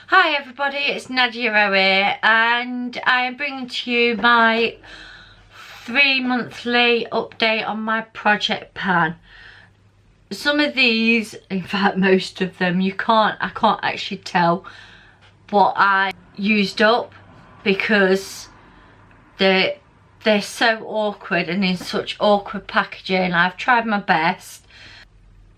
Hi everybody, it's Nadia here and I am bringing to you my 3-monthly update on my project pan. Some of these, in fact most of them, I can't actually tell what I used up because they're so awkward and in such awkward packaging. I've tried my best.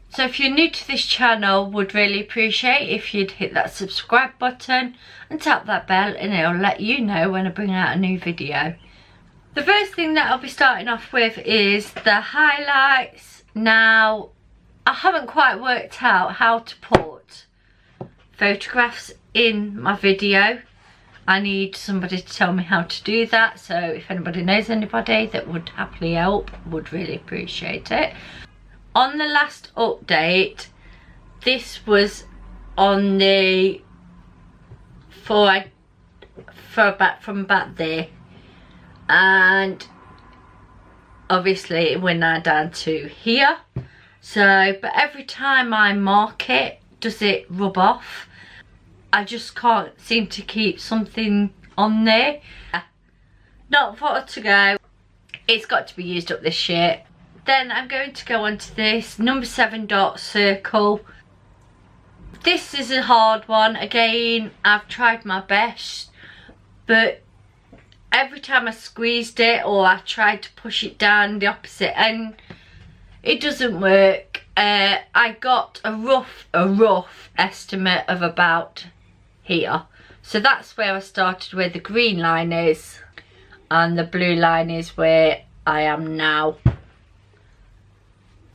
So if you're new to this channel, would really appreciate if you'd hit that subscribe button and tap that bell and it'll let you know when I bring out a new video. The first thing that I'll be starting off with is the highlights. Now, I haven't quite worked out how to put photographs in my video. I need somebody to tell me how to do that, so if anybody knows anybody that would happily help, would really appreciate it. On the last update, this was on the from about there, and obviously it went now down to here. So, but every time I mark it, does it rub off? I just can't seem to keep something on there. Not far to go. It's got to be used up this year. Then I'm going to go on to this number 7 dot circle. This is a hard one. Again, I've tried my best, but every time I squeezed it or I tried to push it down the opposite end, it doesn't work. I got a rough estimate of about here. So that's where I started, where the green line is, and the blue line is where I am now.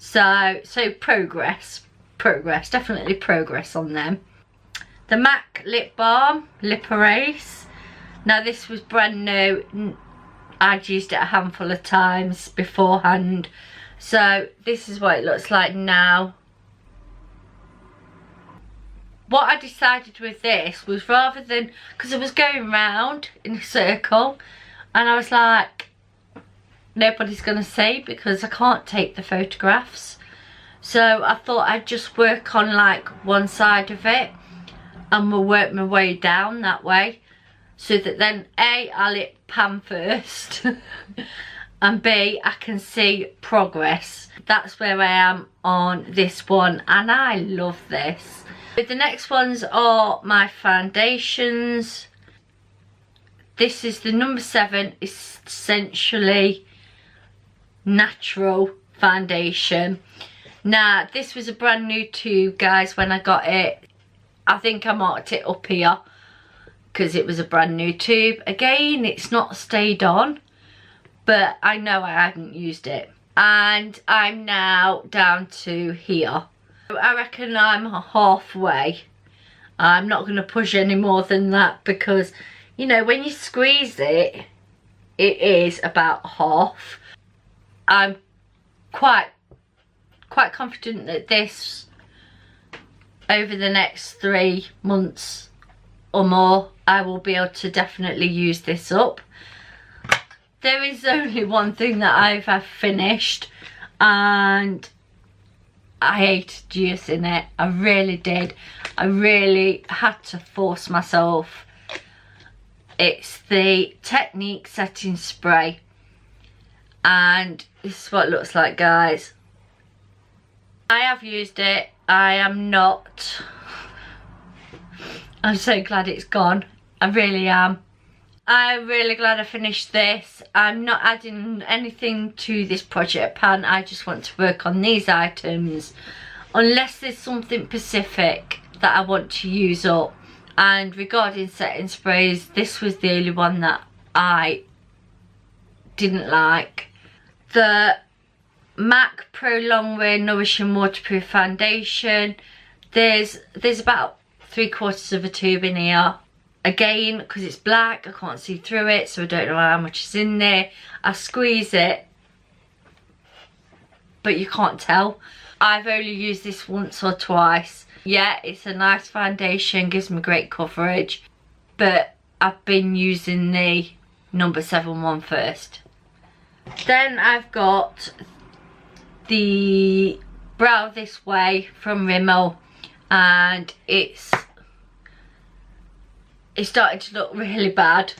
So progress, definitely progress on them. The MAC lip balm, lip erase. Now this was brand new. I'd used it a handful of times beforehand. So this is what it looks like now. What I decided with this was, rather than, because I was going round in a circle and I was like, nobody's gonna see because I can't take the photographs. So I thought I'd just work on like one side of it and we'll work my way down that way, so that then A, I'll lip pan first and B, I can see progress. That's where I am on this one and I love this. But the next ones are my foundations. This is the number 7, essentially natural foundation. Now this was a brand new tube, guys, when I got it. I think I marked it up here because it was a brand new tube. Again, it's not stayed on, but I know I hadn't used it, and I'm now down to here. I reckon I'm halfway. I'm not going to push any more than that because, you know, when you squeeze it, it is about half. I'm quite confident that this, over the next 3 months or more, I will be able to definitely use this up. There is only one thing that I've finished, and I hated using it. I really did. I really had to force myself. It's the Technique setting spray, and this is what it looks like, guys. I have used it. I'm so glad it's gone. I really am. I'm really glad I finished this. I'm not adding anything to this project pan. I just want to work on these items unless there's something specific that I want to use up. And regarding setting sprays, this was the only one that I didn't like. The MAC Pro Longwear Nourishing Waterproof Foundation. There's about 3/4 of a tube in here. Again, because it's black, I can't see through it, so I don't know how much is in there. I squeeze it, but you can't tell. I've only used this once or twice. Yeah, it's a nice foundation, gives me great coverage, but I've been using the number 7 one first. Then I've got the Brow This Way from RIMMEL, and it's it's starting to look really bad.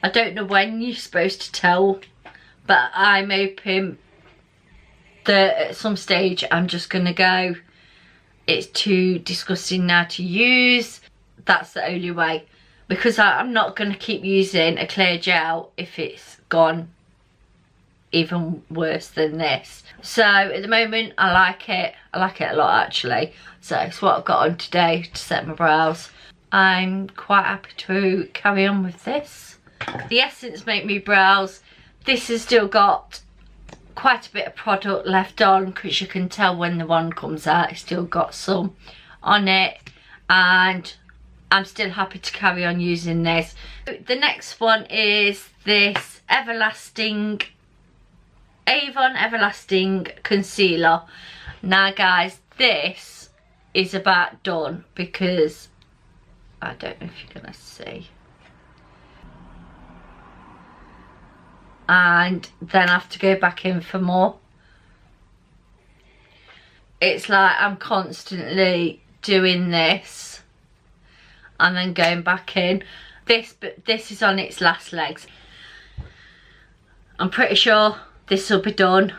I don't know when you're supposed to tell, but I'm hoping that at some stage I'm just gonna go, it's too disgusting now to use. That's the only way, because I'm not gonna keep using a clear gel if it's gone even worse than this. So at the moment I like it a lot actually. So it's what I've got on today to set my brows. I'm quite happy to carry on with this. The Essence Make Me Brows, this has still got quite a bit of product left on, because you can tell when the one comes out it's still got some on it, and I'm still happy to carry on using this. The next one is this AVON Everlasting Concealer. Now guys, this is about done, because I don't know if you're gonna see, and then I have to go back in for more. It's like I'm constantly doing this and then going back in. But this is on its last legs. I'm pretty sure this will be done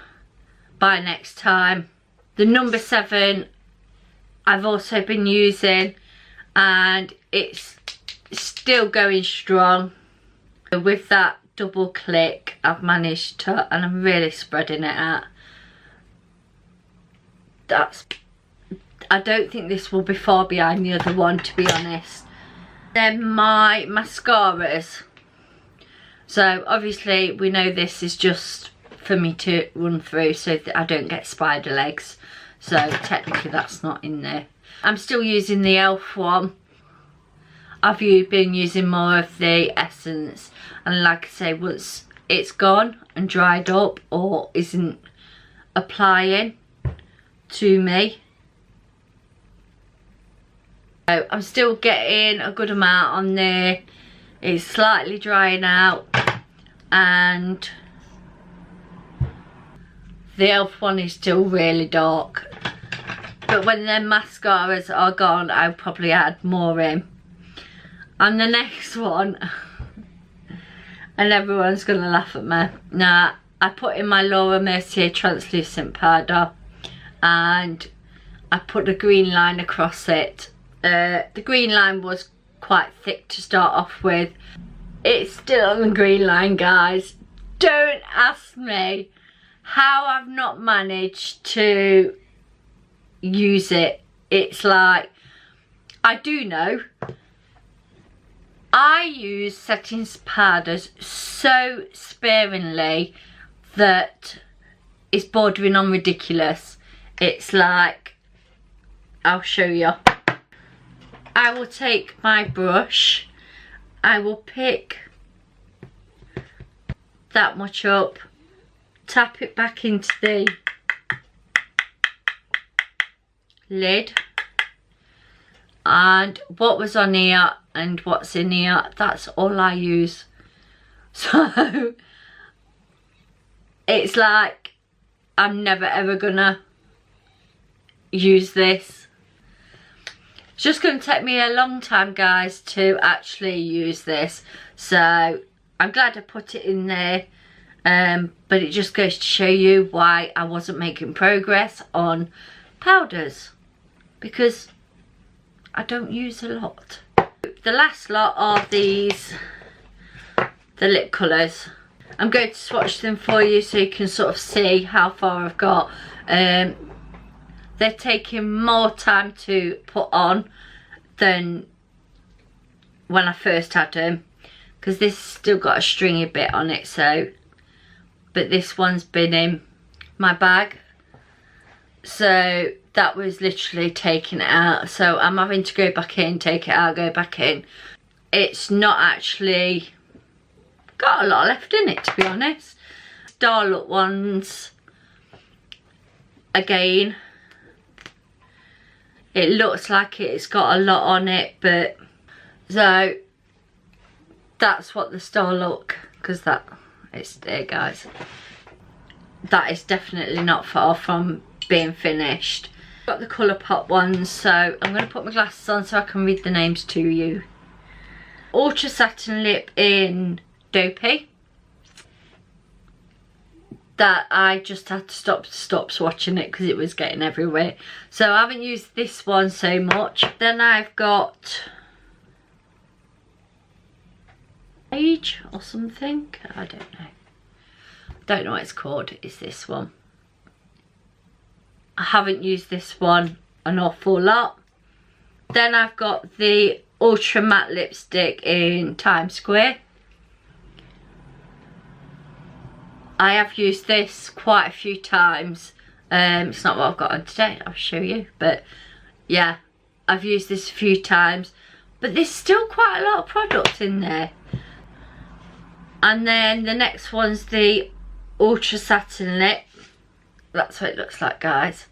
by next time. The number 7 I've also been using, and it's still going strong. With that double click I've managed to, and I'm really spreading it out. I don't think this will be far behind the other one, to be honest. Then my mascaras. So obviously we know this is just for me to run through so that I don't get spider legs. So technically that's not in there. I'm still using the ELF one. I've been using more of the Essence, and like I say, once it's gone and dried up or isn't applying to me, so I'm still getting a good amount on there. It's slightly drying out, and the ELF one is still really dark, but when their mascaras are gone I'll probably add more in. And the next one, and everyone's gonna laugh at me. Now, I put in my Laura Mercier translucent powder, and I put a green line across it. The green line was quite thick to start off with. It's still on the green line, guys. Don't ask me how I've not managed to use it. It's like, I do know. I use setting powders so sparingly that it's bordering on ridiculous. It's like, I'll show you. I will take my brush, I will pick that much up, tap it back into the lid, and what was on here and what's in here, that's all I use. So it's like I'm never ever gonna use this. It's just gonna take me a long time, guys, to actually use this. So I'm glad I put it in there, but it just goes to show you why I wasn't making progress on powders, because I don't use a lot. The last lot are these, the lip colours. I'm going to swatch them for you so you can sort of see how far I've got. They're taking more time to put on than when I first had them, because this still got a stringy bit on it. So, but this one's been in my bag, so that was literally taking it out. So I'm having to go back in, take it out, go back in. It's not actually got a lot left in it, to be honest. Starlook ones, again, it looks like it's got a lot on it, but so that's what the Starlook, because that, it's there, guys. That is definitely not far from being finished. Got the Colourpop ones, so I'm going to put my glasses on so I can read the names to you. Ultra Satin Lip in Dopey that I just had to stop swatching it because it was getting everywhere. So I haven't used this one so much. Then I've got Age or something. I don't know. Don't know what it's called. It's this one. I haven't used this one an awful lot. Then I've got the Ultra Matte Lipstick in Times Square. I have used this quite a few times. It's not what I've got on today, I'll show you. But yeah, I've used this a few times. But there's still quite a lot of product in there. And then the next one's the Ultra Satin Lip. That's what it looks like, guys.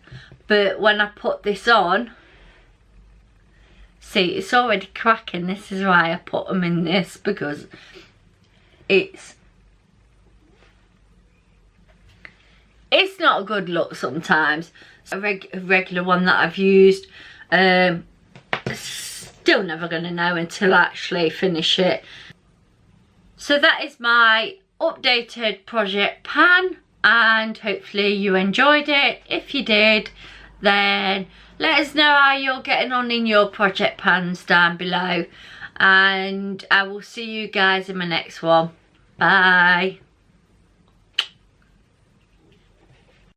But when I put this on, see, it's already cracking. This is why I put them in this, because it's not a good look sometimes. A regular one that I've used, still never going to know until I actually finish it. So that is my updated project pan, and hopefully you enjoyed it. If you did, then let us know how you're getting on in your project pans down below, and I will see you guys in my next one. Bye.